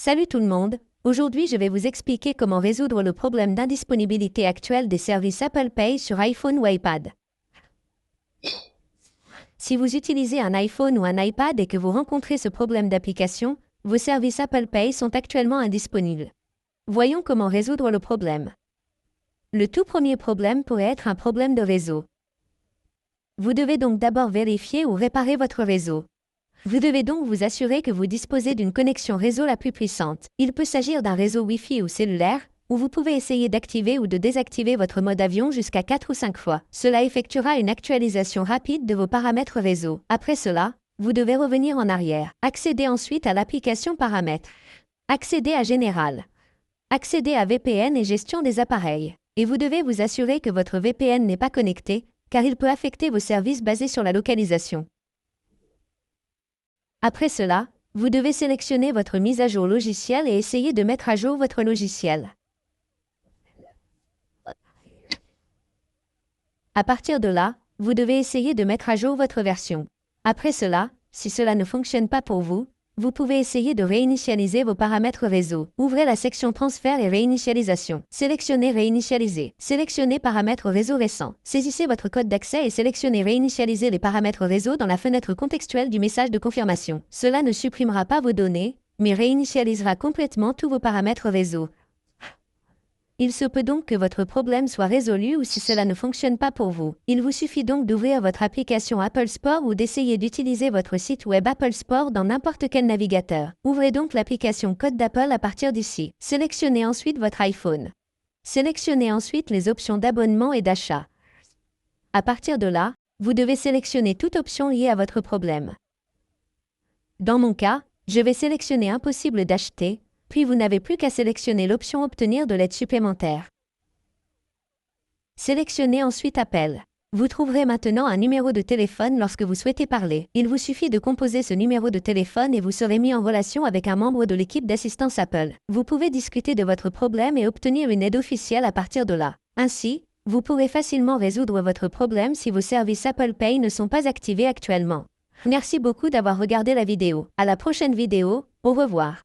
Salut tout le monde, aujourd'hui je vais vous expliquer comment résoudre le problème d'indisponibilité actuel des services Apple Pay sur iPhone ou iPad. Si vous utilisez un iPhone ou un iPad et que vous rencontrez ce problème d'application, vos services Apple Pay sont actuellement indisponibles. Voyons comment résoudre le problème. Le tout premier problème pourrait être un problème de réseau. Vous devez donc d'abord vérifier ou réparer votre réseau. Vous devez donc vous assurer que vous disposez d'une connexion réseau la plus puissante. Il peut s'agir d'un réseau Wi-Fi ou cellulaire, où vous pouvez essayer d'activer ou de désactiver votre mode avion jusqu'à 4 ou 5 fois. Cela effectuera une actualisation rapide de vos paramètres réseau. Après cela, vous devez revenir en arrière. Accédez ensuite à l'application Paramètres. Accédez à Général. Accédez à VPN et gestion des appareils. Et vous devez vous assurer que votre VPN n'est pas connecté, car il peut affecter vos services basés sur la localisation. Après cela, vous devez sélectionner votre mise à jour logiciel et essayer de mettre à jour votre logiciel. À partir de là, vous devez essayer de mettre à jour votre version. Après cela, si cela ne fonctionne pas pour vous, vous pouvez essayer de réinitialiser vos paramètres réseau. Ouvrez la section Transfert et réinitialisation. Sélectionnez Réinitialiser. Sélectionnez Paramètres réseau récents. Saisissez votre code d'accès et sélectionnez Réinitialiser les paramètres réseau dans la fenêtre contextuelle du message de confirmation. Cela ne supprimera pas vos données, mais réinitialisera complètement tous vos paramètres réseau. Il se peut donc que votre problème soit résolu ou si cela ne fonctionne pas pour vous. Il vous suffit donc d'ouvrir votre application Apple Store ou d'essayer d'utiliser votre site web Apple Store dans n'importe quel navigateur. Ouvrez donc l'application Code d'Apple à partir d'ici. Sélectionnez ensuite votre iPhone. Sélectionnez ensuite les options d'abonnement et d'achat. À partir de là, vous devez sélectionner toute option liée à votre problème. Dans mon cas, je vais sélectionner Impossible d'acheter, puis vous n'avez plus qu'à sélectionner l'option Obtenir de l'aide supplémentaire. Sélectionnez ensuite Appel. Vous trouverez maintenant un numéro de téléphone lorsque vous souhaitez parler. Il vous suffit de composer ce numéro de téléphone et vous serez mis en relation avec un membre de l'équipe d'assistance Apple. Vous pouvez discuter de votre problème et obtenir une aide officielle à partir de là. Ainsi, vous pourrez facilement résoudre votre problème si vos services Apple Pay ne sont pas activés actuellement. Merci beaucoup d'avoir regardé la vidéo. À la prochaine vidéo, au revoir.